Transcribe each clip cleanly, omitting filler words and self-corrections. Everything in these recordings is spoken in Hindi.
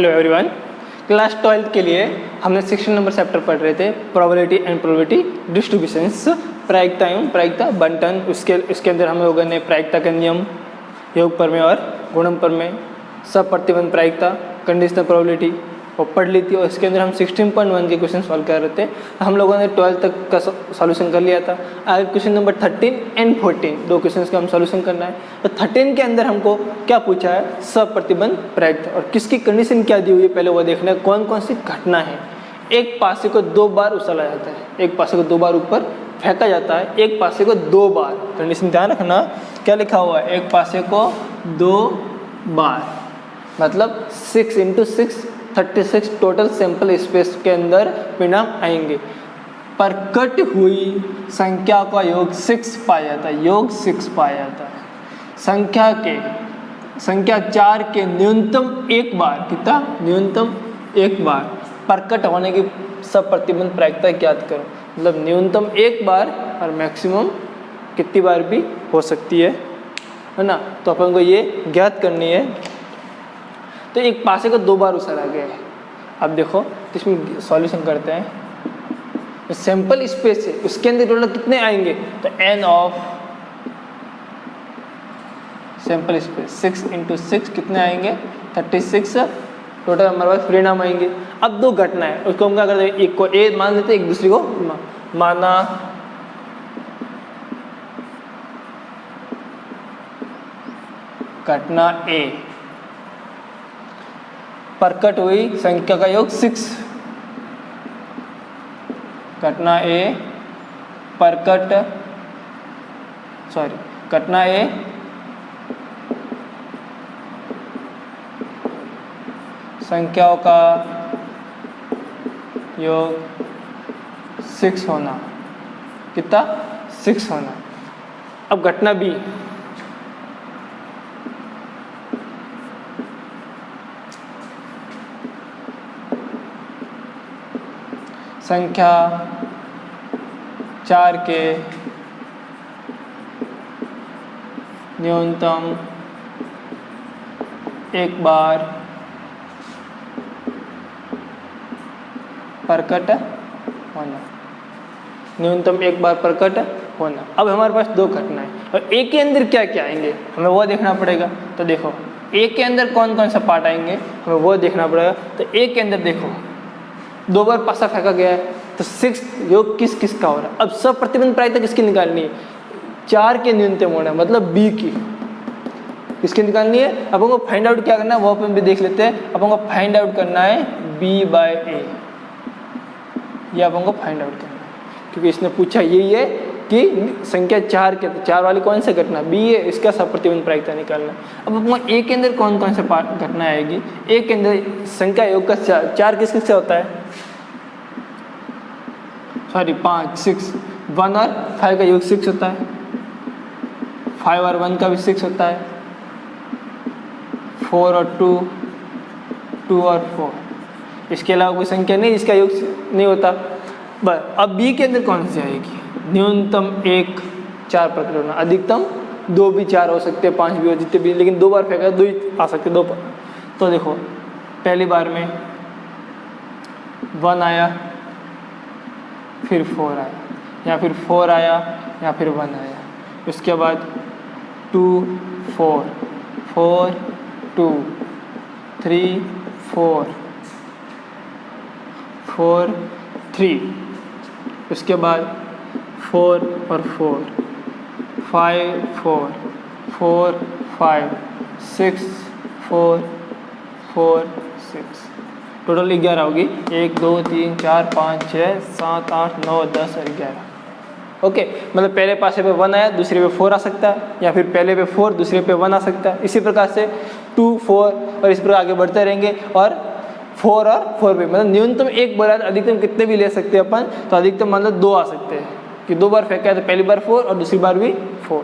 Hello everyone. क्लास 12 के लिए हमने 16 नंबर चैप्टर पढ़ रहे थे, प्रोबेबिलिटी एंड प्रोबेबिलिटी डिस्ट्रीब्यूशंस, प्रायिकता एवं प्रायिकता बंटन। उसके अंदर हम लोगों ने प्रायिकता के नियम, योग प्रमेय और गुणन प्रमेय, सप्रतिबंध प्रायिकता, कंडीशनल प्रोबेबिलिटी और पढ़ ली थी। और इसके अंदर हम 16.1 के क्वेश्चन सॉल्व कर रहे थे। हम लोगों ने 12 तक का सॉल्यूशन कर लिया था। आगे क्वेश्चन नंबर 13 एंड 14 दो क्वेश्चंस का हम सॉल्यूशन करना है। तो 13 के अंदर हमको क्या पूछा है, सप्रतिबंध प्रायिकता, और किसकी कंडीशन क्या दी हुई है पहले वो देखना है। कौन कौन सी घटना है। एक पासे को 2 बार उछाला जाता है, एक पासे को 2 बार ऊपर फेंका जाता है, एक पासे को 2 बार। कंडीशन ध्यान रखना, क्या लिखा हुआ है, एक पासे को 2 बार मतलब 6 × 6 36 टोटल सैंपल स्पेस के अंदर परिणाम आएंगे। पर कट हुई संख्या का योग 6 पाया जाता है, योग 6 पाया जाता है। संख्या 4 के न्यूनतम एक बार, कितना न्यूनतम एक बार प्रकट होने की सप्रतिबंध प्रायिकता ज्ञात करो। मतलब न्यूनतम एक बार और मैक्सिमम कितनी बार भी हो सकती है ना। तो अपन को ये ज्ञात करनी है। तो एक पासे को 2 बार उछाला गया है। अब देखो तो इसमें सॉल्यूशन करते हैं। सैंपल स्पेस है, उसके अंदर टोटल कितने आएंगे, तो n ऑफ सैंपल स्पेस 6 × 6 कितने आएंगे, 36 टोटल हमारे पास परिणाम आएंगे। अब 2 घटना है, उसको हम क्या करते हैं, एक को a मान लेते हैं, एक दूसरे को माना घटना a। प्रकट हुई संख्या का योग 6, घटना ए घटना ए संख्याओं का योग 6 होना, कितना 6 होना। अब घटना बी, संख्या 4 के न्यूनतम एक बार प्रकट होना, न्यूनतम एक बार प्रकट होना। अब हमारे पास 2 घटना है और एक के अंदर क्या क्या आएंगे हमें वो देखना पड़ेगा। तो देखो एक के अंदर कौन कौन सा पार्ट आएंगे हमें वो देखना पड़ेगा। तो एक के अंदर देखो 2 बार पासा फेंका गया है, तो 6 योग किस किस का हो रहा है। अब सप्रतिबंध प्रायिकता किसकी निकालनी है, 4 के न्यूनतम होना है, मतलब बी की किसकी निकालनी है। अपन को फाइंड आउट क्या करना है वो अपन भी देख लेते हैं। अपन को फाइंड आउट करना है b/a, ये अपन को फाइंड आउट करना है, क्योंकि इसने पूछा यही है कि संख्या 4 के, तो 4 वाली कौन सी घटना बी है, इसका सप्रतिबंध प्रायिकता निकालना है। अब अपन को एक के अंदर कौन कौन से घटना आएगी। एक के अंदर संख्या योग का 4 किस किस से होता है, 5 6 1 और 5 का योग 6 होता है, 5 और 1 का भी 6 होता है, 4 और 2, 2 और 4। इसके अलावा कोई संख्या नहीं जिसका योग नहीं होता। बस अब बी के अंदर कौन सी आएगी, न्यूनतम 1 4 प्रकट होना, अधिकतम 2 भी 4 हो सकते हैं, 5 भी हो, जितने भी, लेकिन 2 बार फेंका 2 ही आ सकते 2 पर। तो देखो पहली बार में 1 आया, फिर 4 आया, या फिर 4 आया, या फिर 1 आया। उसके बाद 2 4 4 2 3 4 4 3, उसके बाद 4 और 4 5 4 4 5 6 4 4 6, टोटल 11 होगी। 1 2 3 4 5 6 7 8 9 10 और 11। ओके, मतलब पहले पासे पे 1 आया, दूसरे पे 4 आ सकता है, या फिर पहले पे 4 दूसरे पे 1 आ सकता है। इसी प्रकार से 2 4 और इस प्रकार आगे बढ़ते रहेंगे। और 4 और 4 पे मतलब न्यूनतम एक बार, अधिकतम कितने भी ले सकते हैं अपन, तो अधिकतम मतलब 2 आ सकते हैं कि 2 बार फेंका है, तो पहली बार 4 और दूसरी बार भी 4।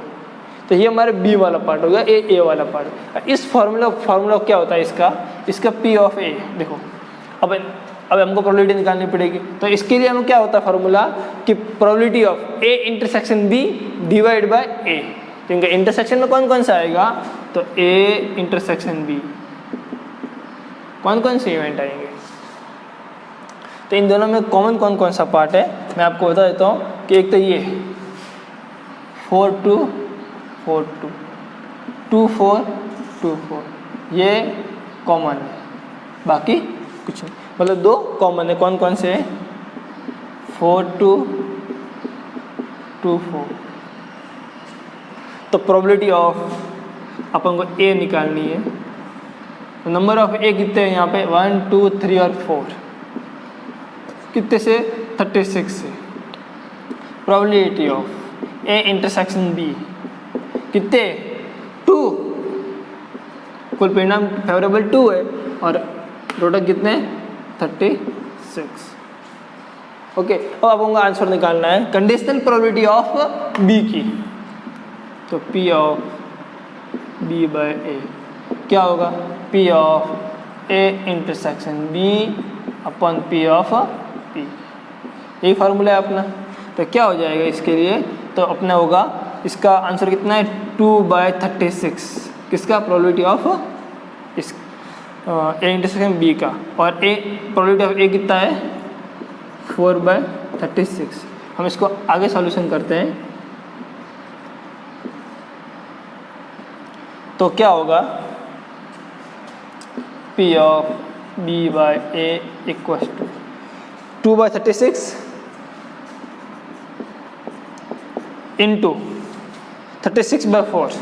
तो ये हमारे बी वाला पार्ट हो गया, ए वाला पार्ट। इस फार्मूला क्या होता है इसका P ऑफ A। देखो अब हमको प्रोबेबिलिटी निकालनी पड़ेगी। तो इसके लिए हम क्या होता है फार्मूला कि probability of A intersection B divide by A। क्योंकि इंटरसेक्शन में कौन कौन सा आएगा, तो A इंटरसेक्शन B कौन कौन से इवेंट आएंगे। तो इन दोनों में कॉमन कौन कौन सा पार्ट है मैं आपको बता देता हूँ कि एक तो ये 4-2 4-2 2-4 2-4 ये कॉमन है, बाकी कुछ नहीं। मतलब दो कॉमन है, कौन कौन से है 4-2 2-4। तो प्रोबेबिलिटी ऑफ अपन को ए निकालनी है। तो नंबर ऑफ ए कितने हैं यहाँ पे 1 2 3 और 4 कितने से 36 से। Probability of A intersection B कितने 2, कुल परिणाम फेवरेबल 2 है और टोटल कितने 36। ओके, अब आपको आंसर निकालना है कंडीशनल प्रोबेबिलिटी ऑफ बी की। तो P of B by A क्या होगा P of A intersection B upon P of P, यही फार्मूला है अपना। तो क्या हो जाएगा इसके लिए, तो अपना होगा इसका आंसर कितना है 2/36 किसका प्रोबेबिलिटी ऑफ इस ए इंटरसेक्शन बी का, और ए प्रोबेबिलिटी ऑफ ए कितना है 4/36। हम इसको आगे सॉल्यूशन करते हैं। तो क्या होगा P of B by A equal to 2/36 into 36/4।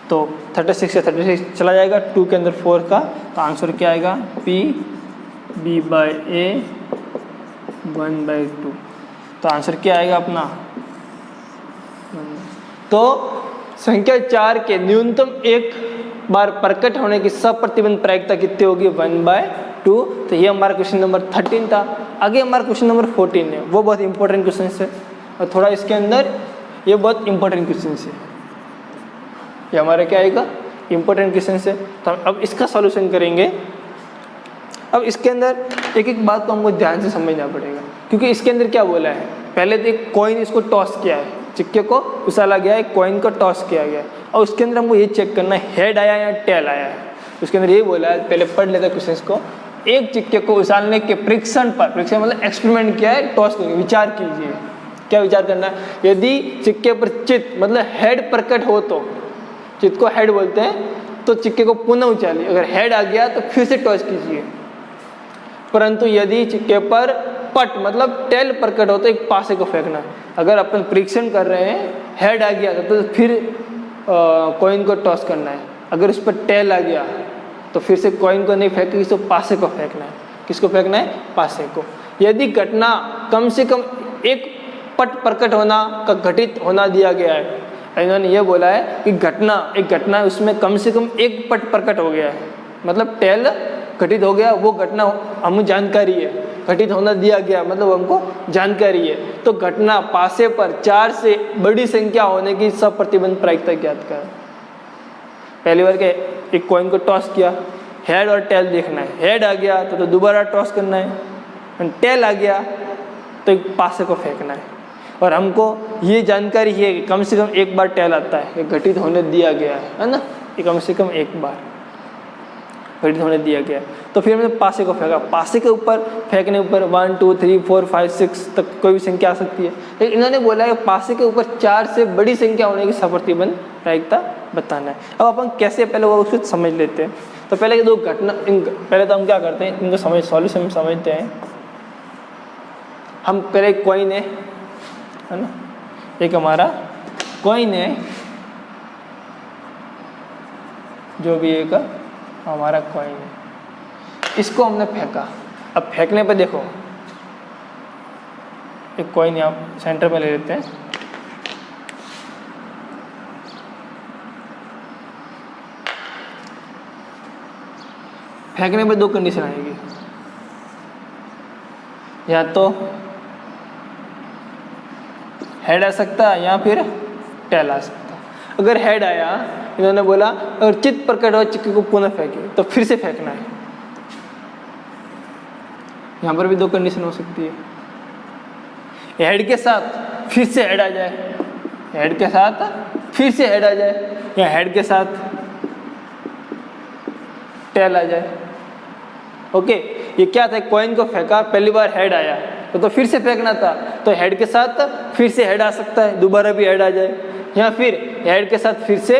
तो 36 से 36 चला जाएगा, 2 के अंदर 4 का, तो आंसर क्या आएगा P B बाय A 1/2। तो आंसर क्या आएगा अपना। तो संख्या 4 के न्यूनतम एक बार प्रकट होने की सप्रतिबंध प्रायिकता कितनी होगी 1/2। तो ये हमारा क्वेश्चन नंबर 13 था। आगे हमारा क्वेश्चन नंबर 14 है, वो बहुत इंपॉर्टेंट क्वेश्चन है और थोड़ा इसके अंदर ये बहुत इंपॉर्टेंट क्वेश्चन है। ये हमारा क्या आएगा इंपॉर्टेंट क्वेश्चन है। तो हम अब इसका सॉल्यूशन करेंगे। अब इसके अंदर एक एक बात को हमको ध्यान से समझना पड़ेगा, क्योंकि इसके अंदर क्या बोला है, पहले तो एक कॉइन इसको टॉस किया है, सिक्के को उछाला गया है, कॉइन को टॉस किया गया है, और उसके अंदर हमको ये चेक करना है हेड आया या टेल आया है। उसके अंदर ये बोला है, पहले पढ़ लेते क्वेश्चन को। एक सिक्के को उछालने के परीक्षण पर, परीक्षण मतलब एक्सपेरिमेंट किया है, टॉस करके विचार कीजिए। क्या विचार करना है, यदि सिक्के पर चित्त मतलब हेड प्रकट हो तो, चित्त को हेड बोलते हैं, तो सिक्के को पुनः उछालिए, अगर हेड आ गया तो फिर से टॉस कीजिए। परंतु यदि सिक्के पर पट मतलब टेल प्रकट हो तो एक पासे को फेंकना है। अगर अपन परीक्षण कर रहे हैं हेड आ गया तो फिर कॉइन को टॉस करना है, अगर उस पर टेल आ गया तो फिर से कॉइन को नहीं फेंक के पासे को फेंकना है। किसको फेंकना है, पासे को। यदि घटना कम से कम एक पट प्रकट होना का घटित होना दिया गया है, इन्होंने ये बोला है कि एक घटना उसमें कम से कम एक पट प्रकट हो गया है, मतलब टेल घटित हो गया, वो घटना हमें जानकारी है, घटित होना दिया गया मतलब हमको जानकारी है। तो घटना पासे पर 4 से बड़ी संख्या होने की सप्रतिबंध प्रायिकता ज्ञात करें। पहली बार के एक कॉइन को टॉस किया, हेड और टेल देखना है, हेड आ गया तो दोबारा टॉस करना है, टेल आ गया तो एक पासे को फेंकना है। और हमको ये जानकारी है कि कम से कम एक बार टेल आता है, ये घटित होने दिया गया है ना, ये कम से कम एक बार घटित होने दिया गया। तो फिर हमने पासे को फेंका, पासे के ऊपर फेंकने ऊपर 1 2 3 4 5 6 तक कोई भी संख्या आ सकती है, लेकिन इन्होंने बोला है पासे के ऊपर 4 से बड़ी संख्या होने की सप्रतिबंध प्रायिकता बताना है। अब अपन कैसे, पहले वो उसको समझ लेते हैं। तो पहले के दो घटना, पहले तो हम क्या करते हैं, इनको सॉल्यूशन समझते हैं। हम पहले कॉइन है ना, एक हमारा कॉइन है, जो भी एक हमारा कॉइन है, इसको हमने फेंका। अब फेंकने पर देखो, एक कॉइन यहाँ सेंटर में ले लेते हैं, फेंकने पर दो कंडीशन आएगी, या तो हेड आ सकता है या फिर टेल आ सकता है। अगर हेड आया, इन्होंने बोला अगर चित्त प्रकट हो चिक्के को पुनः फेंके, तो फिर से फेंकना है। यहाँ पर भी दो कंडीशन हो सकती है, हेड के साथ फिर से हेड आ जाए, हेड के साथ फिर से हेड आ जाए, या हेड के साथ टेल आ जाए। ओके, ये क्या था, कॉइन को फेंका, पहली बार हेड आया तो फिर से फेंकना था, तो हेड के साथ फिर से हेड आ सकता है, दोबारा भी हेड आ जाए, या फिर हेड के साथ फिर से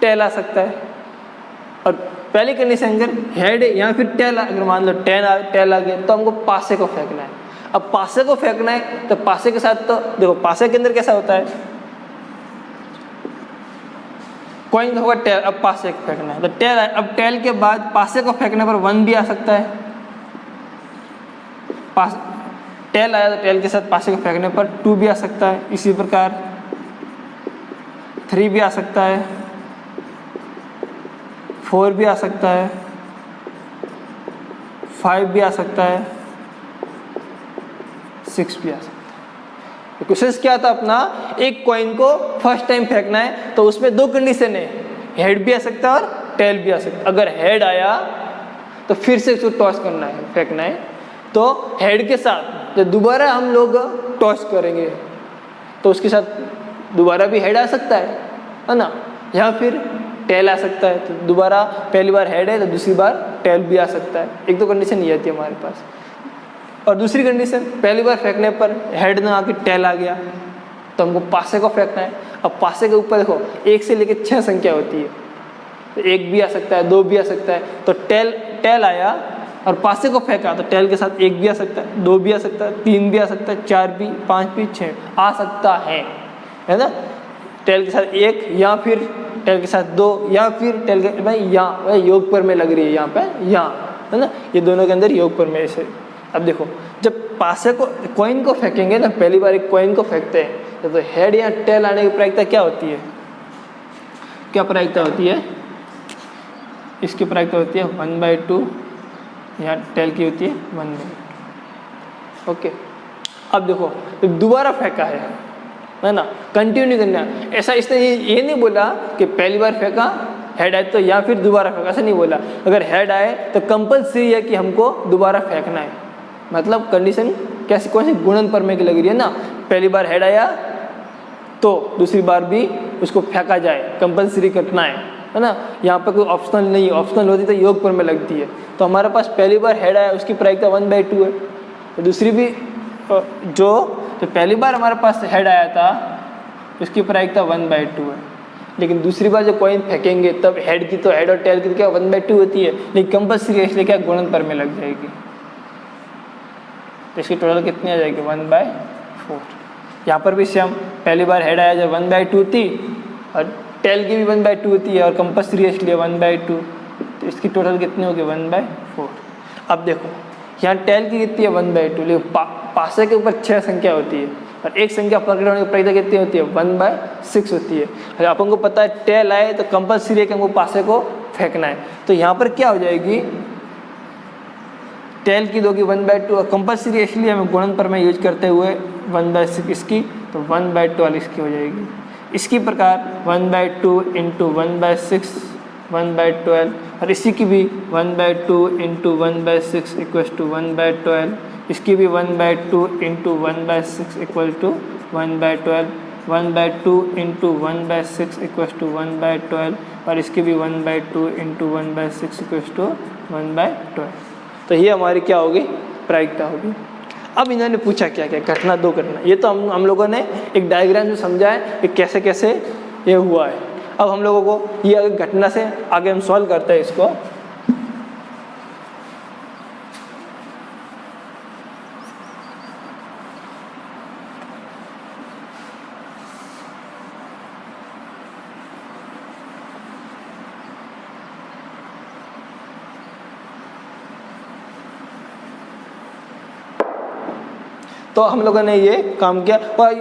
टेल आ सकता है। और पहली कंडीशन अगर हेड या फिर टेल, अगर मान लो टेल आ गया तो हमको पासे को फेंकना है। अब पासे को फेंकना है तो पासे के साथ, तो देखो पासे के अंदर कैसा होता है, कॉइन का होगा टेल, अब पासे को फेंकना है तो टेल है। अब टेल के बाद पासे को फेंकने पर 1 भी आ सकता है, टेल आया तो टेल के साथ पासे को फेंकने पर 2 भी आ सकता है, इसी प्रकार 3 भी आ सकता है, 4 भी आ सकता है, 5 भी आ सकता है, 6 भी आ सकता है। क्वेश्चन क्या था अपना, एक कॉइन को फर्स्ट टाइम फेंकना है तो उसमें 2 कंडीशन है, हेड भी आ सकता है और टेल भी आ सकता है। अगर हेड आया तो फिर से उसको टॉस करना है, फेंकना है, तो हेड के साथ जब दोबारा हम लोग टॉस करेंगे तो उसके साथ दोबारा भी हेड आ सकता है ना, या फिर टेल आ सकता है। तो दोबारा पहली बार हेड है तो दूसरी बार टेल भी आ सकता है। एक तो कंडीशन ये आती है हमारे पास। और दूसरी कंडीशन, पहली बार फेंकने पर हेड ना आके टेल आ गया तो हमको पासे को फेंकना है। अब पासे के ऊपर देखो 1 से लेकर 6 संख्या होती है, तो 1 भी आ सकता है, 2 भी आ सकता है, तो टेल आया और पासे को फेंका तो टेल के साथ 1 भी आ सकता है, 2 भी आ सकता है, 3 भी आ सकता है, 4 भी, 5 भी, 6 आ सकता है ना। टेल के साथ 1 या फिर टेल के साथ 2 या फिर टेल के भाई यहाँ योग पर में लग रही है, यहाँ पे यहाँ है ना, ये दोनों के अंदर योग पर में ऐसे। अब देखो जब पासे को कॉइन को फेंकेंगे ना, पहली बार एक कॉइन को फेंकते हैं तो हेड या टेल आने की प्रायिकता क्या होती है, क्या प्रायिकता होती है, इसकी प्रायिकता होती है 1/2, यहाँ टेल की होती है 1/2। ओके, अब देखो जब दोबारा फेंका है ना, कंटिन्यू करना है। ऐसा इसने ये नहीं बोला कि पहली बार फेंका हेड आए तो या फिर दोबारा फेंका, ऐसा नहीं बोला। अगर हेड आए तो कंपल्सरी है कि हमको दोबारा फेंकना है। मतलब कंडीशन कैसी, कौन सी, गुणन प्रमेय की लग रही है ना, पहली बार हेड आया तो दूसरी बार भी उसको फेंका जाए, कंपल्सरी करना है ना। यहाँ पर कोई ऑप्शनल नहीं, ऑप्शनल होती तो योग प्रमेय लगती है। तो हमारे पास पहली बार हेड आया उसकी प्रायिकता 1/2 है, तो दूसरी भी जो पहली बार हमारे पास हेड आया था उसकी प्रायिकता 1/2 है, लेकिन दूसरी बार जब कॉइन फेंकेंगे तब हेड की तो हेड और टेल की तो क्या 1/2 होती है, लेकिन कंपल्सरी इसलिए क्या गुणन प्रमेय लग जाएगी। तो इसकी टोटल कितनी आ जाएगी 1/4। यहाँ पर भी सेम, पहली बार हेड आया जब 1/2 थी और टेल की भी 1/2 होती है और कंपल्सरी है इसलिए 1/2, तो इसकी टोटल कितनी होगी 1/4। अब देखो यहाँ टेल की कितनी है 1/2, लेकिन पासे के ऊपर 6 संख्या होती है और एक संख्या प्रकट होने की प्रायिकता कितनी होती है 1/6 होती है। और अपन को पता है टेल आए तो कंपल्सरी है कि हमको पासे को फेंकना है। तो यहाँ पर क्या हो जाएगी, टेल की दोगी 1/2 और कंपल्सरी इसलिए हमें गुणन प्रमेय यूज करते हुए 1/6 इसकी, तो 1/12 इसकी हो जाएगी। इसकी प्रकार 1/2 × 1/6 1/12, और इसी की भी 1/2 × 1/6 = 1/12, इसकी भी 1/2 × 1/6 = 1/12, 1/2 × 1/6 = 1/12, और इसकी भी 1/2 × 1/6 = 1/12। तो ये हमारी क्या होगी, प्रायिकता होगी। अब इन्होंने पूछा क्या क्या, घटना 2 करना। ये तो हम लोगों ने एक डायग्राम में समझा है कि कैसे कैसे ये हुआ है। अब हम लोगों को ये घटना से आगे हम सॉल्व करते हैं इसको। तो हम लोगों ने ये काम किया और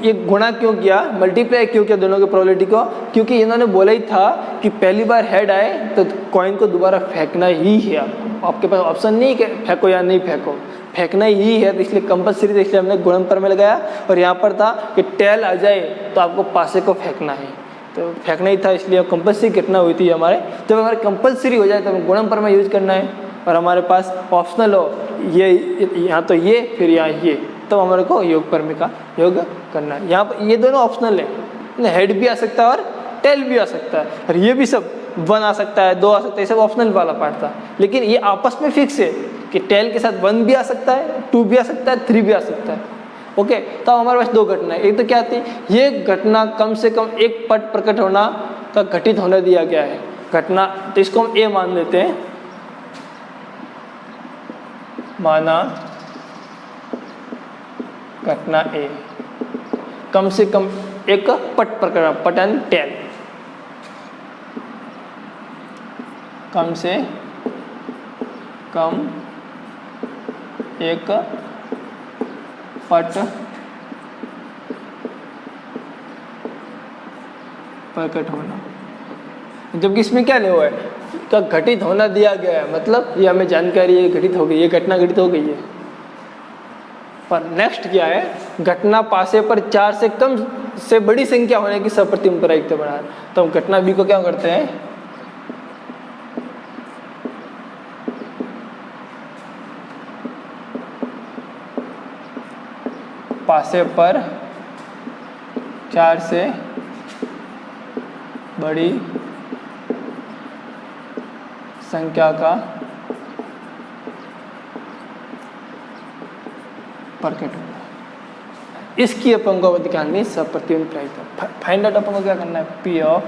ये गुणा क्यों किया, मल्टीप्लाई क्यों किया दोनों की प्रोबेबिलिटी को, क्योंकि इन्होंने बोला ही था कि पहली बार हेड आए तो कॉइन को दोबारा फेंकना ही है। आपके पास ऑप्शन नहीं कि फेंको या नहीं फेंको, फेंकना ही है, तो इसलिए कंपल्सरी, तो इसलिए हमने गुणन प्रमेय लगाया। और यहाँ पर था कि टेल आ जाए तो आपको पासे को फेंकना है, तो फेंकना ही था, इसलिए कंपल्सरी घटना हुई थी हमारे। जब हमारे कंपल्सरी हो जाए तो हमें गुणन प्रमेय यूज करना है, और हमारे पास ऑप्शनल हो ये यहाँ तो ये फिर यहाँ ये, तो हमारे को योग प्रमेय का योग करना है। यहाँ पर ये दोनों ऑप्शनल है, हेड भी आ सकता है और टेल भी आ सकता है, और ये भी सब 1 आ सकता है, 2 आ सकता है, ये सब ऑप्शनल वाला पार्ट था। लेकिन ये आपस में फिक्स है कि टेल के साथ 1 भी आ सकता है, 2 भी आ सकता है, 3 भी आ सकता है। ओके, तो हमारे पास 2 घटना है। एक तो क्या आती है, ये घटना कम से कम एक पट प्रकट होना का घटित होने दिया गया है घटना, तो इसको हम ए मान लेते हैं, माना घटना ए कम से कम एक पट प्रकरण, पट एंड टेल, कम से कम एक पट प्रकट होना। जबकि इसमें क्या लिया हुआ है का घटित होना दिया गया है, मतलब ये हमें जानकारी है घटित हो गई, ये घटना घटित हो गई है। पर नेक्स्ट क्या है, घटना पासे पर 4 से कम से बड़ी संख्या होने की सप्रतिम प्रायिकता बना। तो हम घटना बी को क्या करते हैं, पासे पर 4 से बड़ी संख्या का प्रकट होगा। इसकी अपन को निकालनी सप्रतिबिंब प्रायिकता। फाइंड आउट अपन को क्या करना है, पी ऑफ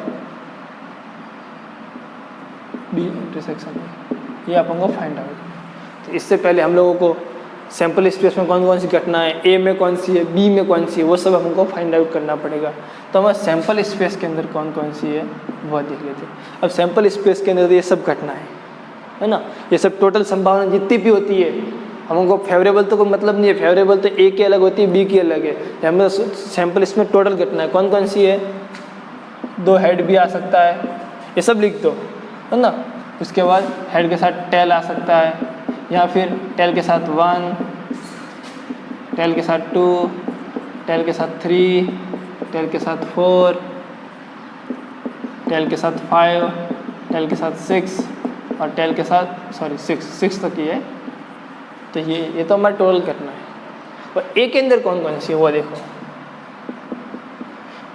बी इंटरसेक्शन ये अपन को फाइंड आउट। तो इससे पहले हम लोगों को सैंपल स्पेस में कौन कौन सी घटना है, ए में कौन सी है, बी में कौन सी है, वो सब हमको फाइंड आउट करना पड़ेगा। तो हमारे सैंपल स्पेस के अंदर कौन कौन सी है वह देख लेते हैं। अब सैंपल स्पेस के अंदर ये सब घटना है ना, ये सब टोटल संभावना जितनी भी होती है, हमको फेवरेबल तो कोई मतलब नहीं है, फेवरेबल तो ए की अलग होती है, बी की अलग है। हमें सैंपल इसमें टोटल घटना है कौन कौन सी है, 2 हेड भी आ सकता है, ये सब लिख दो है ना। उसके बाद हेड के साथ टेल आ सकता है, या फिर टेल के साथ 1, टेल के साथ 2, टेल के साथ 3, टेल के साथ 4, टेल के साथ 5, टेल के साथ 6 और टेल के साथ 6 तक ही है। तो ये तो हमारा टोटल करना है। और ए के अंदर कौन कौन सी है वो देखो।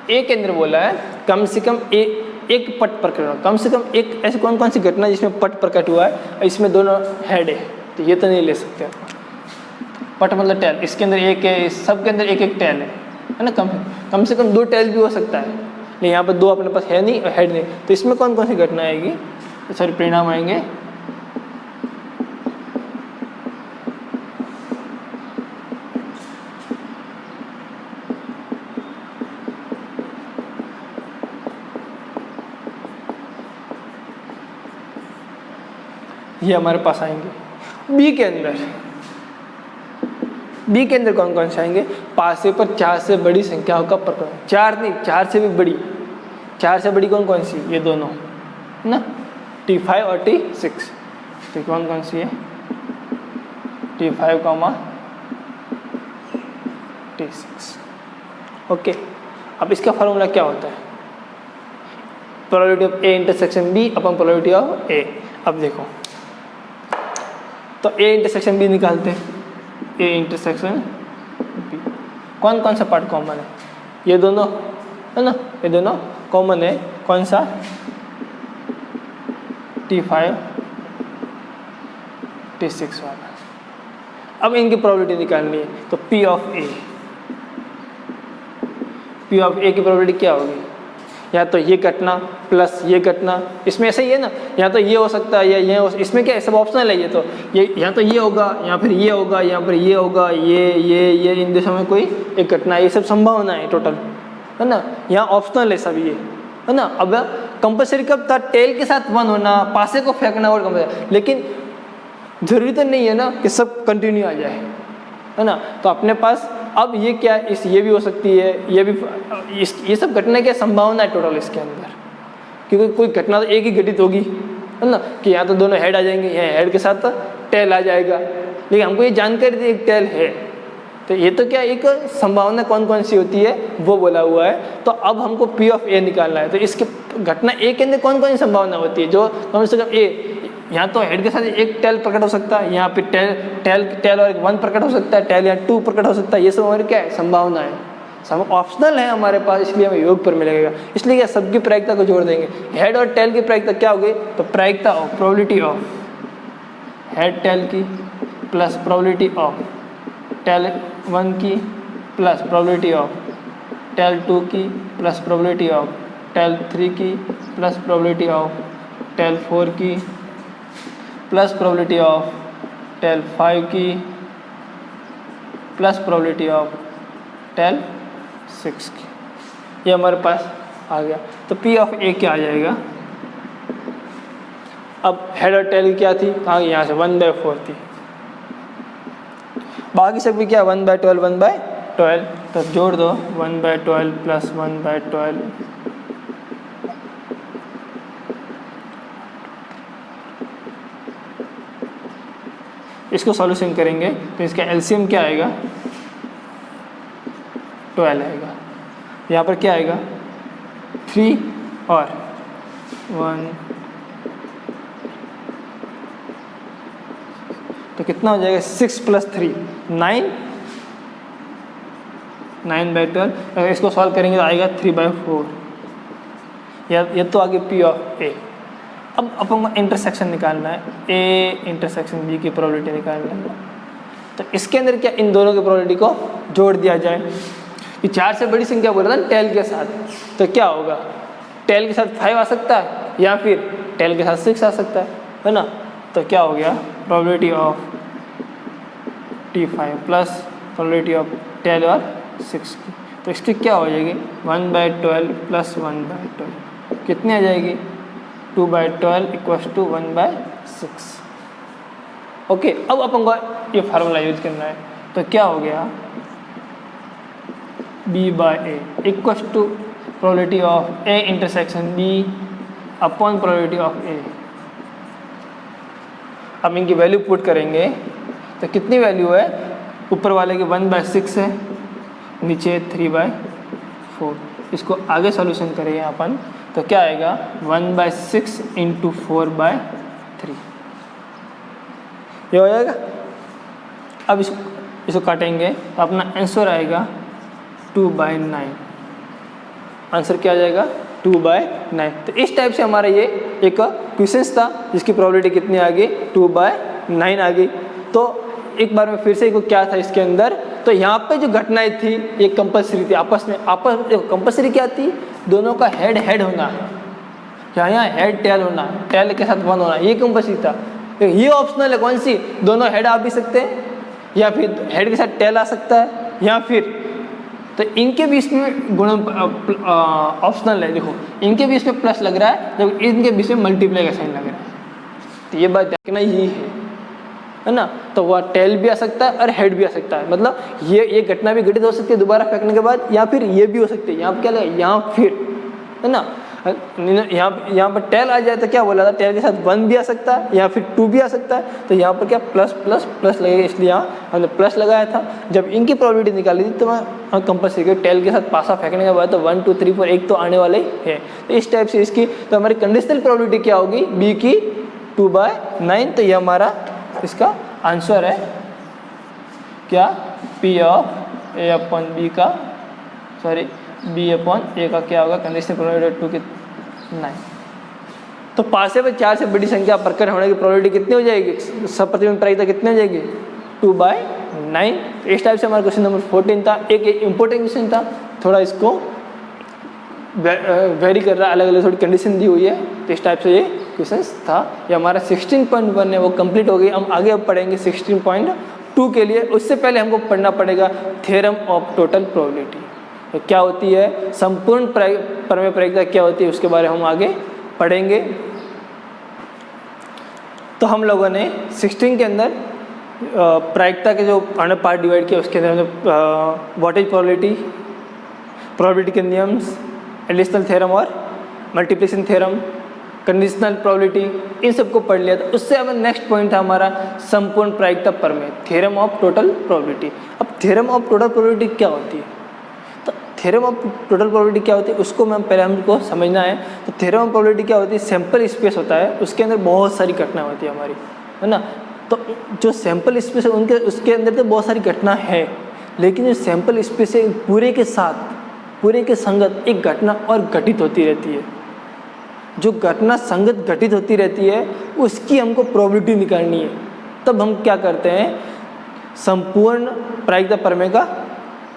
ए के अंदर बोला है कम से कम एक पट प्रकट, कम से कम एक ऐसी कौन कौन सी घटना जिसमें पट प्रकट हुआ है, इसमें दोनों हेड है, तो ये तो नहीं ले सकते। पट मतलब टेल, इसके अंदर एक है, इस सब के अंदर एक एक टेल है ना। कम से कम 2 टेल भी हो सकता है, नहीं यहाँ पर 2 अपने पास है नहीं, हेड नहीं। तो इसमें कौन कौन सी घटना आएगी, सॉरी परिणाम आएंगे। ये हमारे पास आएंगे। बी के अंदर कौन कौन से आएंगे, पासे पर 4 से बड़ी संख्याओं का प्रकरण, 4 नहीं 4 से भी बड़ी, 4 से बड़ी कौन कौन सी, ये दोनों ना, T5 और T6। तो कौन कौन सी है, T5, T6। ओके, अब इसका फॉर्मूला क्या होता है, probability of A intersection B upon probability of A. अब देखो तो ए इंटरसेक्शन बी निकालते हैं, ए इंटरसेक्शन बी कौन कौन सा पार्ट कॉमन है, ये दोनों है ना, ये दोनों कॉमन है। कौन सा, T5 T6 वाला। अब इनकी प्रोबेबिलिटी निकालनी है, तो P ऑफ ए की प्रोबेबिलिटी क्या होगी, या तो ये घटना प्लस ये घटना, इसमें ऐसा ही है ना, या तो ये हो सकता है या ये हो, इसमें क्या है सब ऑप्शनल है। ये तो ये या तो ये होगा या फिर ये होगा या फिर ये होगा, ये इन दिशा में कोई एक घटना, ये सब संभावना है टोटल है ना। यहाँ ऑप्शनल है सब ये है ना। अब कंपल्सरी कब था, टेल के साथ 1 होना, पासे को फेंकना और कंपल्सरी, लेकिन जरूरी तो नहीं है ना कि सब कंटिन्यू आ जाए है ना। तो अपने पास अब ये क्या है, ये भी हो सकती है, ये भी, ये सब घटना की संभावना है टोटल इसके अंदर, क्योंकि कोई घटना तो एक ही घटित होगी है ना, कि यहाँ तो दोनों हेड आ जाएंगे, यहाँ हेड के साथ टेल आ जाएगा, लेकिन हमको ये जानकारी थी एक टेल है। तो ये तो क्या एक संभावना कौन कौन सी होती है वो बोला हुआ है। तो अब हमको P ऑफ ए निकालना है। तो इसके घटना ए के अंदर कौन कौन सी संभावना होती है, जो कम से कम ए, यहाँ तो हेड के साथ एक टेल प्रकट हो सकता है, यहाँ पे टेल और 1 प्रकट हो सकता है, टेल या 2 प्रकट हो सकता है, ये सब हमारी क्या है संभावना है। सम ऑप्शनल है हमारे पास, इसलिए हमें योग पर मिलेगा। इसलिए क्या सबकी प्रायिकता को जोड़ देंगे। हेड और टेल की प्रायिकता क्या होगी, तो प्रायिकता of probability of head tail की प्लस प्रोबेबिलिटी ऑफ टेल 1 की प्लस प्रोबेबिलिटी ऑफ टेल 2 की प्लस प्रोबेबिलिटी ऑफ टेल 3 की प्लस प्रोबेबिलिटी ऑफ टेल 4 की प्लस प्रोबेबिलिटी ऑफ टेल 5 की प्लस प्रोबेबिलिटी ऑफ टेल 6 की। ये हमारे पास आ गया। तो P ऑफ A क्या आ जाएगा, अब हेड और टेल क्या थी, कहाँ यहाँ से 1/4 थी, बाकी सब भी क्या 1/12 1/12, तो जोड़ दो 1/12 प्लस 1/12 इसको सॉल्यूशन करेंगे तो इसका एलसीएम क्या आएगा, 12 आएगा। यहाँ पर क्या आएगा 3 और 1, तो कितना हो जाएगा 6 + 3 9, 9/12। अगर इसको सॉल्व करेंगे तो आएगा 3/4। ये तो आगे P ऑफ A। अब अपन को इंटरसेक्शन निकालना है, A इंटरसेक्शन B की प्रोबेबिलिटी निकालना है। तो इसके अंदर क्या इन दोनों की प्रोबेबिलिटी को जोड़ दिया जाए। ये 4 से बड़ी संख्या बोल रहा था टेल के साथ, तो क्या होगा, टेल के साथ 5 आ सकता है या फिर टेल के साथ 6 आ सकता है ना। तो क्या हो गया probability of T5 plus probability of tail और 6 की, तो इसकी क्या हो जाएगी 1/12 प्लस 1/12 कितनी आ जाएगी 2/12 = 1/6। ओके, अब अपन को ये फार्मूला यूज करना है। तो क्या हो गया B/A = probability of A intersection B upon probability of A। अब इनकी वैल्यू पुट करेंगे तो कितनी वैल्यू है, ऊपर वाले की 1/6 है, नीचे 3/4। इसको आगे सॉल्यूशन करेंगे अपन, तो क्या आएगा 1/6 × 4/3 ये हो जाएगा। अब इसको काटेंगे तो अपना आंसर आएगा 2/9। आंसर क्या आ जाएगा 2/9। तो इस टाइप से हमारा ये एक क्वेश्चन था जिसकी प्रोबेबिलिटी कितनी आ गई 2/9 आ गई। तो एक बार में फिर से क्या था इसके अंदर, तो यहाँ पे जो घटनाएं थी ये कंपलसरी थी, आपस में कंपलसरी क्या थी, दोनों का हेड हेड होना, यहाँ हेड टेल होना, टेल के साथ 1 होना, ये कंपलसरी था। तो ये ऑप्शनल है, कौन सी, दोनों हेड आ भी सकते हैं या फिर हेड के साथ टेल आ सकता है या फिर, तो इनके बीच में गुण ऑप्शनल है। देखो इनके बीच में प्लस लग रहा है जब इनके बीच में मल्टीप्लाई का साइन लग रहा है। तो ये बात देखना यही है ना। तो वह टेल भी आ सकता है और हेड भी आ सकता है, मतलब ये घटना भी घटित हो सकती है दोबारा फेंकने के बाद, या फिर ये भी हो सकती है। यहाँ पर क्या लगा, यहाँ फिर है ना, यहाँ पर टेल आ जाए तो क्या बोला था, टेल के साथ 1 भी आ सकता है या फिर 2 भी आ सकता है। तो यहाँ पर क्या प्लस प्लस प्लस लगेगा, इसलिए यहाँ हमने प्लस लगाया था। जब इनकी प्रोबेबिलिटी निकाली थी तो मैं कंपलसरी टेल के साथ पासा फेंकने के बाद तो 1 2 3 4 एक तो आने वाले है। तो इस टाइप से इसकी तो हमारी कंडीशनल प्रोबेबिलिटी क्या होगी, बी की 2/9। तो ये हमारा इसका आंसर है क्या, P of A upon B का, सॉरी B अपॉन A का क्या होगा, कंडीशनल प्रोबेबिलिटी 2 की 9। तो पासे में 4 से बड़ी संख्या प्रकट होने की प्रोबेबिलिटी कितनी हो जाएगी, सब प्रतिबिंब प्रायिकता कितनी हो जाएगी 2/9। इस टाइप से हमारा क्वेश्चन नंबर 14 था। एक इंपॉर्टेंट क्वेश्चन था, थोड़ा इसको वेरी कर रहा है, अलग अलग थोड़ी कंडीशन दी हुई है। तो इस टाइप से ये क्वेश्चन था। ये हमारा 16.1 है वो कंप्लीट हो गई। हम आगे अब पढ़ेंगे 16.2 के लिए। उससे पहले हमको पढ़ना पड़ेगा थ्योरम ऑफ टोटल प्रोबेबिलिटी, तो क्या होती है, संपूर्ण प्रमेय प्रायिकता क्या होती है, उसके बारे में हम आगे पढ़ेंगे। तो हम लोगों ने 16 के अंदर प्रायिकता के जो पार्ट डिवाइड किया, उसके अंदर व्हाट इज प्रोबेबिलिटी, प्रोबेबिलिटी के नियम्स, एडिशनल थ्योरम और मल्टीप्लिकेशन थ्योरम, कंडीशनल प्रोबेबिलिटी, इन सबको पढ़ लिया था। उससे हमें नेक्स्ट पॉइंट था हमारा संपूर्ण प्रायिकता प्रमेय, थ्योरम ऑफ टोटल प्रोबेबिलिटी। अब थ्योरम ऑफ टोटल प्रोबेबिलिटी क्या होती है, तो थ्योरम ऑफ टोटल प्रोबेबिलिटी क्या होती है उसको मैं पहले हमको समझना है। तो थ्योरम ऑफ प्रोबेबिलिटी क्या होती है, सैंपल स्पेस होता है, उसके अंदर बहुत सारी घटना होती है हमारी, है ना। तो जो सैंपल स्पेस है उसके अंदर तो बहुत सारी घटना है, लेकिन जो सैंपल स्पेस है पूरे के साथ पूरे के संगत एक घटना और घटित होती रहती है। जो घटना संगत घटित होती रहती है उसकी हमको प्रोबेबिलिटी निकालनी है। तब हम क्या करते हैं, संपूर्ण प्रायिकता प्रमेय का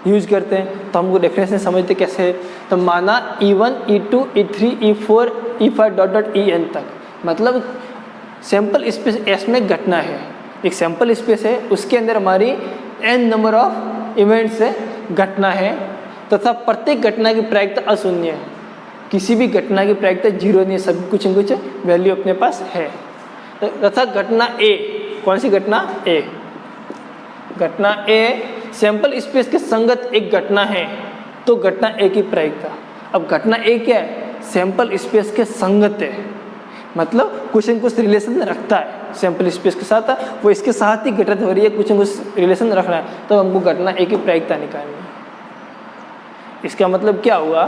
यूज करते हैं। तो हमको डेफिनेशन समझते कैसे, तो माना E1 E2 E3 E4 E5 dot dot En तक, मतलब सैंपल स्पेस S में घटना है, एक सैंपल स्पेस है, उसके अंदर हमारी n नंबर ऑफ इवेंट्स है, घटना है, तथा प्रत्येक घटना की प्रायिकता अशून्य है। किसी भी घटना की प्रायिकता जीरो नहीं है, सब कुछ न कुछ वैल्यू अपने पास है। तथा घटना A, कौन सी घटना A, घटना A सैंपल स्पेस के संगत एक घटना है, तो घटना A की प्रायिकता। अब घटना A क्या है, सैंपल स्पेस के संगत है, मतलब कुछ न कुछ रिलेशन रखता है सैंपल स्पेस के साथ, वो इसके साथ ही घटित हो रही है, कुछ न कुछ रिलेशन रखना है, तो हमको घटना A की प्रायिकता निकालनी है। इसका मतलब क्या हुआ,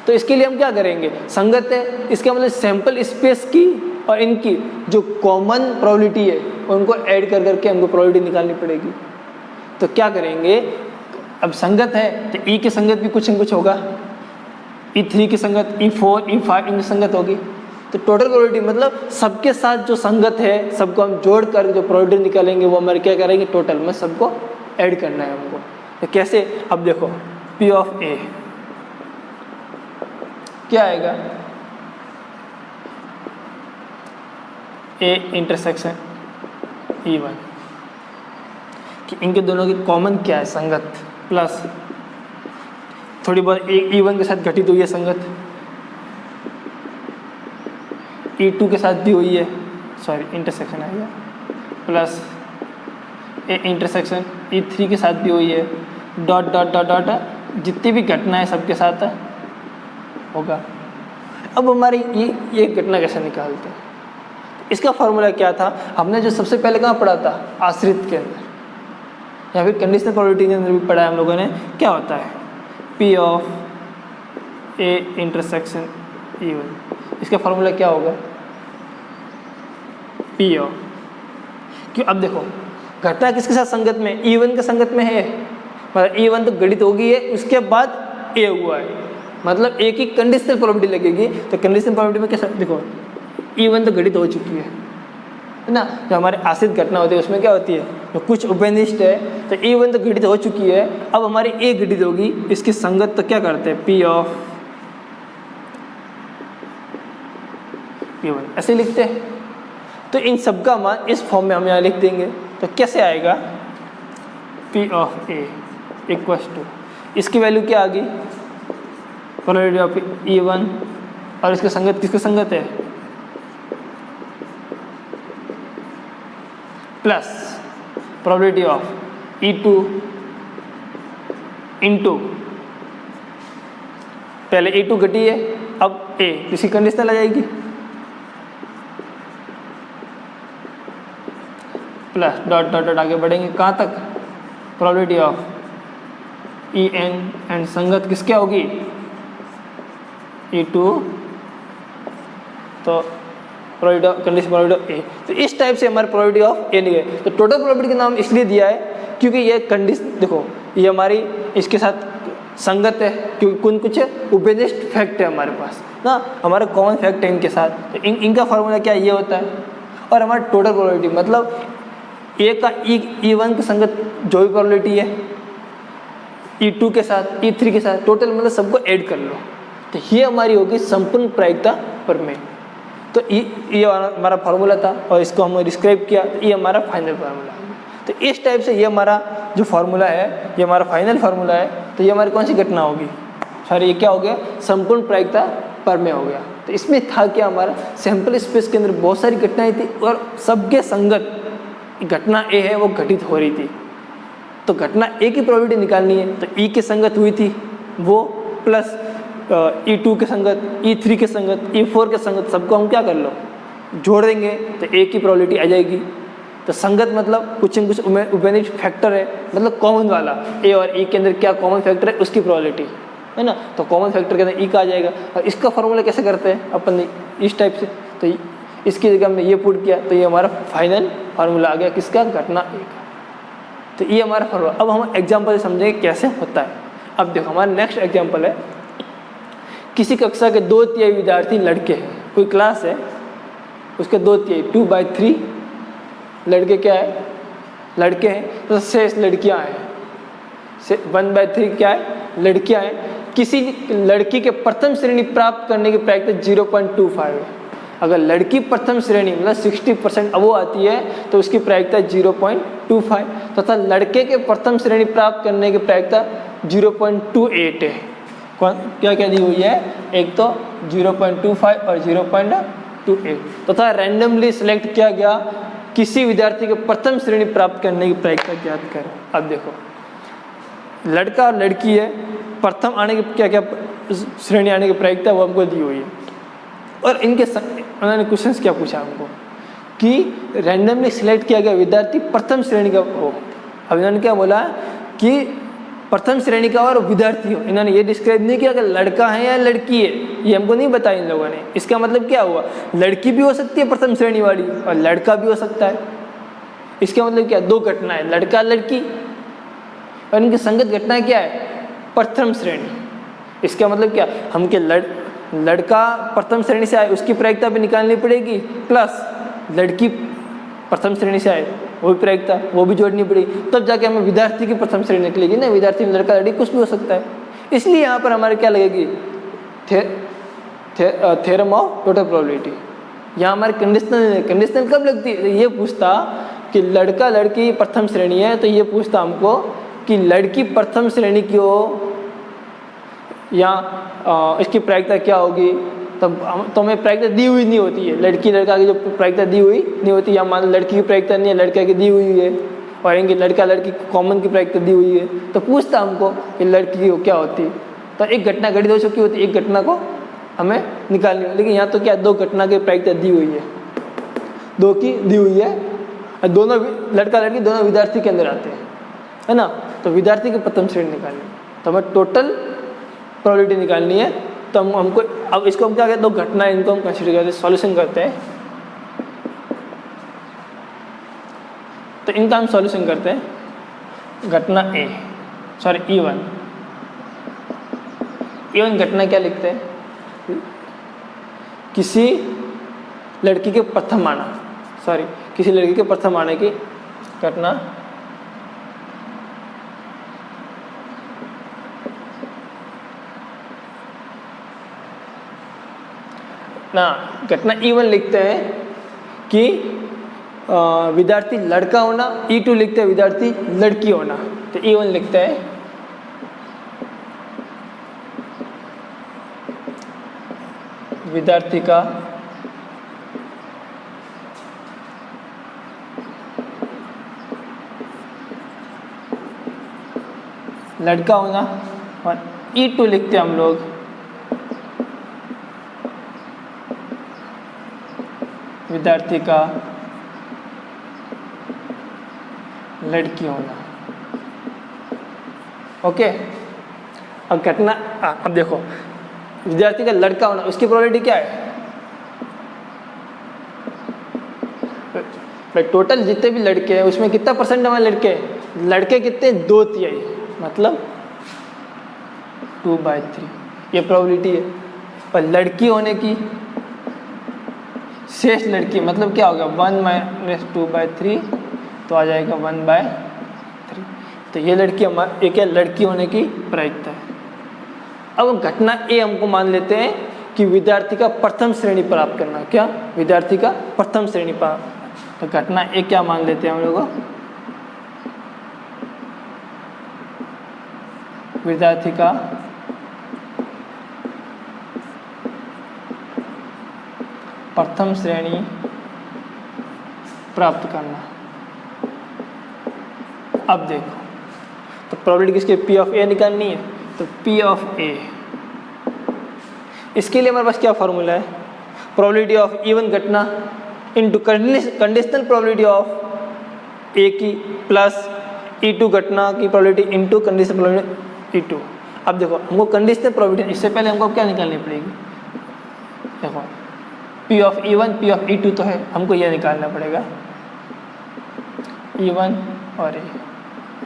तो इसके लिए हम क्या करेंगे, संगत है, इसका मतलब सैंपल स्पेस की और इनकी जो कॉमन प्रोबेबिलिटी है उनको ऐड कर करके हमको प्रोबेबिलिटी निकालनी पड़ेगी। तो क्या करेंगे, अब संगत है तो E की संगत भी कुछ न कुछ होगा, E3 की संगत, E4 E5 इनकी संगत होगी। तो टोटल प्रोबेबिलिटी मतलब सबके साथ जो संगत है सबको हम जोड़ कर जो प्रोबेबिलिटी निकालेंगे वो हमारे क्या करेंगे, टोटल में सबको ऐड करना है हमको। तो कैसे, अब देखो P ऑफ A क्या आएगा, A इंटरसेक्शन E1, कि इनके दोनों की कॉमन क्या है, संगत, प्लस थोड़ी बहुत E1 के साथ घटित हुई है संगत, E2 के साथ भी हुई है, सॉरी इंटरसेक्शन आएगा, प्लस A इंटरसेक्शन E3 के साथ भी हुई है, डॉट डॉट डॉट डॉट जितनी भी घटना है सबके साथ होगा। अब हमारी ये घटना कैसे निकालते हैं, इसका फॉर्मूला क्या था, हमने जो सबसे पहले कहाँ पढ़ा था, आश्रित के अंदर या फिर कंडीशनल प्रोबेबिलिटी के अंदर भी पढ़ा है हम लोगों ने। क्या होता है, P of A intersection E1, इसका फॉर्मूला क्या होगा, P ऑफ, क्यों, अब देखो घटना किसके साथ संगत में, E1 के संगत में है, मतलब E1 तो घटित हो गई है, उसके बाद A हुआ है, मतलब A की कंडीशनल प्रोबेबिलिटी लगेगी। तो कंडीशनल प्रोबेबिलिटी में कैसा, देखो E1 तो घटित हो चुकी है ना, जो हमारे आश्रित घटना होती है उसमें क्या होती है, तो कुछ उपनिष्ठ है, तो E1 तो घटित हो चुकी है, अब हमारी A घटित होगी, इसकी संगत, तो क्या करते हैं, P ऑफ P1 ऐसे लिखते हैं। तो इन सब का मान इस फॉर्म में हम यहाँ लिख देंगे। तो कैसे आएगा, P of A equals to, इसकी वैल्यू क्या आ गई, प्रोबेबिलिटी ऑफ E1, और इसके संगत किसके संगत है, plus probability of E2 into, पहले E2 घटी है, अब A, इसकी कंडीशनल आ जाएगी, प्लस डॉट डॉट डॉट आगे बढ़ेंगे कहाँ तक, प्रोबेबिलिटी ऑफ En एंड संगत किसके होगी, E2, तो कंडीशन प्रोबेबिलिटी ऑफ A। तो इस टाइप से हमारे प्रोबेबिलिटी ऑफ A निकले। तो टोटल प्रोबेबिलिटी का नाम इसलिए दिया है क्योंकि ये कंडीशन, देखो ये हमारी इसके साथ संगत है, क्योंकि कुछ उपनिष्ठ फैक्ट है हमारे पास ना, हमारा कॉमन फैक्ट है इनके साथ, तो इनका फॉर्मूला क्या ये होता है। और हमारा टोटल प्रोबेबिलिटी मतलब A का E1 के संगत जो भी प्रोबेबिलिटी है, E2 के साथ, E3 के साथ, टोटल मतलब सबको ऐड कर लो, तो ये हमारी होगी संपूर्ण प्रायिकता प्रमेय। तो ये हमारा फार्मूला था और इसको हमने डिस्क्राइब किया, तो ये हमारा फाइनल फार्मूला है। तो इस टाइप से ये हमारा जो फार्मूला है, ये हमारा फाइनल फार्मूला है। तो ये हमारी कौन सी घटना होगी, सॉरी ये क्या हो गया, संपूर्ण प्रायिकता प्रमेय हो गया। तो इसमें था क्या, हमारा सैंपल स्पेस के अंदर बहुत सारी घटनाएं थी और सबके संगत घटना ए है वो घटित हो रही थी। तो घटना ए की प्रोबेबिलिटी निकालनी है, तो ई के संगत हुई थी वो, प्लस E2 के संगत, E3 के संगत, E4 के संगत, सबको हम क्या कर लो, जोड़ देंगे तो ए की प्रोबेबिलिटी आ जाएगी। तो संगत मतलब कुछ न कुछ उपनिष्ठ फैक्टर है, मतलब कॉमन वाला, ए और ई के अंदर क्या कॉमन फैक्टर है उसकी प्रोबेबिलिटी है ना, तो कॉमन फैक्टर के अंदर ई का आ जाएगा। और इसका फॉर्मूला कैसे करते हैं अपन इस टाइप से, तो इसकी जगह हमने ये पुट किया, तो ये हमारा फाइनल फार्मूला आ गया किसका, घटना ए का। तो ये हमारा फॉर्मूला। अब हम एग्जाम्पल से समझेंगे कैसे होता है। अब देखो हमारा नेक्स्ट एग्जाम्पल है, किसी कक्षा के 2/3 विद्यार्थी लड़के हैं। कोई क्लास है, उसके 2/3 2/3 लड़के क्या है, लड़के हैं, तो शेष लड़कियां हैं। 1/3 क्या है, लड़कियां हैं। किसी लड़की के प्रथम श्रेणी प्राप्त करने की प्रायिकता 0.25 है। अगर लड़की प्रथम श्रेणी मतलब 60% अबो आती है तो उसकी प्रायिकता 0.25, तथा लड़के के प्रथम श्रेणी प्राप्त करने की प्रायिकता 0.28 है। क्या क्या दी हुई है, एक तो 0.25 और 0.28, तथा रैंडमली सिलेक्ट किया गया किसी विद्यार्थी के प्रथम श्रेणी प्राप्त करने की प्रायिकता ज्ञात करें। अब देखो लड़का और लड़की है, प्रथम आने की क्या क्या श्रेणी आने की प्रायिकता वो हमको दी हुई है। और इनके उन्होंने क्वेश्चंस क्या पूछा हमको कि रैंडमली सिलेक्ट किया गया विद्यार्थी प्रथम श्रेणी का हो। अब इन्होंने क्या बोला कि प्रथम श्रेणी का और विद्यार्थी हो। इन्होंने ये डिस्क्राइब नहीं किया कि लड़का है या लड़की है, ये हमको नहीं बताया इन लोगों ने। इसका मतलब क्या हुआ, लड़की भी हो सकती है प्रथम श्रेणी वाली और लड़का भी हो सकता है। इसका मतलब क्या, दो घटना है, लड़का लड़की, और इनकी संगत घटना क्या है, प्रथम श्रेणी। इसका मतलब क्या, हम के लड़का प्रथम श्रेणी से आए उसकी प्रायिकता भी निकालनी पड़ेगी, प्लस लड़की प्रथम श्रेणी से आए वो भी प्रायिकता वो भी जोड़नी पड़ेगी, तब जाके हमें विद्यार्थी की प्रथम श्रेणी निकलेगी ना। विद्यार्थी में लड़का लड़की कुछ भी हो सकता है। इसलिए यहाँ पर हमारे क्या लगेगी, थ्योरम ऑफ टोटल प्रोबेबिलिटी। यहाँ हमारे कंडीशनल कब लगती है, ये पूछता कि लड़का लड़की प्रथम श्रेणी है, तो ये पूछता हमको कि लड़की प्रथम श्रेणी की हो या इसकी प्रायिकता क्या होगी। तब तो हमें प्रायिकता दी हुई नहीं होती है, लड़की लड़का की जो प्रायिकता दी हुई नहीं होती, या मान लड़की की प्रायिकता नहीं है, लड़का की दी हुई है, और इनकी लड़का लड़की कॉमन की प्रायिकता दी हुई है, तो पूछता हमको कि लड़की की क्या होती। तो एक घटना घटित हो चुकी होती, एक घटना को हमें निकालनी है। लेकिन यहाँ तो क्या, दो घटना की प्रायिकता दी हुई है, दो की दी हुई है, और दोनों लड़का लड़की दोनों विद्यार्थी के अंदर आते हैं, है ना। तो विद्यार्थी की प्रथम श्रेणी निकालनी, तो हमें टोटल प्रोबेबिलिटी निकालनी है। तो हमको अब इसको हम क्या कहते हैं, दो घटना इनको हम कंसीडर करते हैं, सॉल्यूशन करते हैं। तो इनका हम सॉल्यूशन करते हैं। घटना E1 घटना क्या लिखते हैं, किसी लड़की के प्रथम आना, किसी लड़की के प्रथम आने की घटना ना। घटना E1 लिखते हैं कि विद्यार्थी लड़का होना, E2 लिखते हैं विद्यार्थी लड़की होना। तो E1 लिखते हैं विद्यार्थी का लड़का होना, और E2 लिखते हैं हम लोग विद्यार्थी का लड़की होना। ओके, अब घटना अब देखो विद्यार्थी का लड़का होना, उसकी प्रोबेबिलिटी क्या है, भाई टोटल जितने भी लड़के हैं उसमें कितना परसेंट हमारे लड़के हैं, लड़के कितने, 2/3, मतलब 2/3 ये प्रोबेबिलिटी है। पर लड़की होने की, शेष लड़की मतलब क्या होगा, 1 - 2/3 तो आ जाएगा 1/3। तो ये लड़की हमारे एक है लड़की होने की प्रायिकता है। अब घटना ए हमको मान लेते हैं कि विद्यार्थी का प्रथम श्रेणी प्राप्त करना, क्या, विद्यार्थी का प्रथम श्रेणी प्राप्त। तो घटना ए क्या मान लेते हैं हम लोग, विद्यार्थी का प्रथम श्रेणी प्राप्त करना। अब देखो तो प्रोबेबिलिटी किसके, P of A निकालनी है, तो P of A, इसके लिए हमारे पास क्या फॉर्मूला है, प्रोबेबिलिटी ऑफ E1 घटना into conditional probability of A की प्लस E2 घटना की probability into conditional probability E2। अब देखो हमको कंडीशनल प्रोबेबिलिटी, इससे पहले हमको क्या निकालनी पड़ेगी, देखो P of E1 P of E2 तो है, हमको यह निकालना पड़ेगा E1 और A।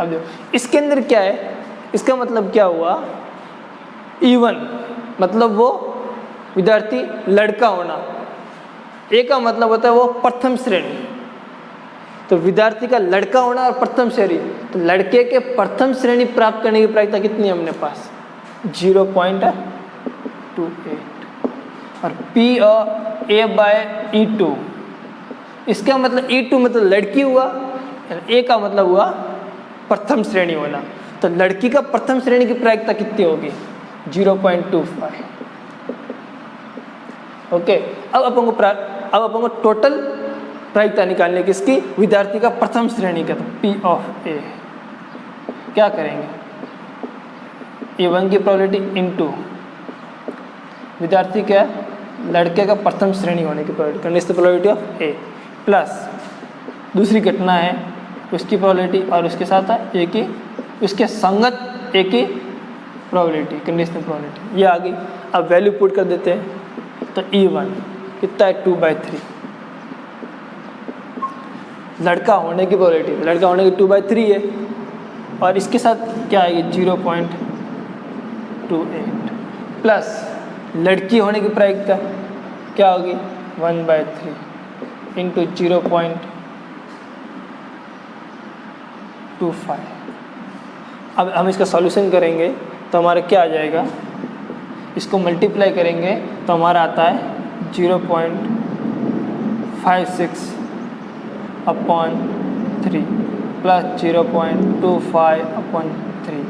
अब देखो इसके अंदर क्या है, इसका मतलब क्या हुआ, इवन मतलब वो विद्यार्थी लड़का होना, ए का मतलब होता है वो प्रथम श्रेणी, तो विद्यार्थी का लड़का होना और प्रथम श्रेणी, तो लड़के के प्रथम श्रेणी प्राप्त करने की प्रायिकता कितनी है अपने पास 0.28 और PA/E2, इसका मतलब E2 मतलब लड़की हुआ, ए का मतलब हुआ प्रथम श्रेणी होना, तो लड़की का प्रथम श्रेणी की प्रायिकता कितनी होगी 0.25। ओके, अब अपन को टोटल प्रायिकता निकालने की इसकी विद्यार्थी का प्रथम श्रेणी का, तो P(A) क्या करेंगे, A1 की प्रोबेबिलिटी इनटू विद्यार्थी क्या लड़के का प्रथम श्रेणी होने की probability, conditional probability of A plus दूसरी घटना है उसकी प्रोबेबिलिटी और उसके साथ है ए की उसके संगत ए की प्रोबेबिलिटी, कंडीशनल प्रोबेबिलिटी, ये आ गई। अब वैल्यू पुट कर देते हैं, तो E1 कितना है 2/3, लड़का होने की प्रोबेबिलिटी, लड़का होने की 2/3 है, और इसके साथ क्या आएगी 0.28 प्लस लड़की होने की प्रायिकता क्या होगी 1/3 इंटू 0.25। अब हम इसका सॉल्यूशन करेंगे तो हमारा क्या आ जाएगा, इसको मल्टीप्लाई करेंगे तो हमारा आता है 0.56/3 प्लस 0.25/3।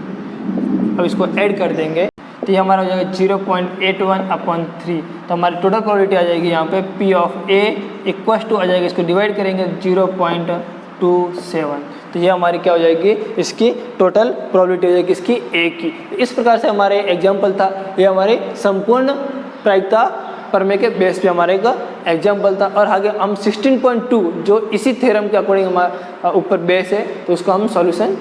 अब इसको ऐड कर देंगे तो ये हमारा हो जाएगा 0.81/3, तो हमारी टोटल प्रोबेबिलिटी आ जाएगी यहाँ पे P(A) इक्वल टू आ जाएगा, इसको डिवाइड करेंगे 0.27, तो ये हमारी क्या हो जाएगी, इसकी टोटल प्रोबेबिलिटी हो जाएगी इसकी ए की। इस प्रकार से हमारे एग्जाम्पल था, ये हमारे संपूर्ण प्रायिकता प्रमेय के बेस पे हमारे का एग्जाम्पल था। और आगे हम 16.2 जो इसी थ्योरम के अकॉर्डिंग हमारा ऊपर बेस है, तो उसको हम सॉल्यूशन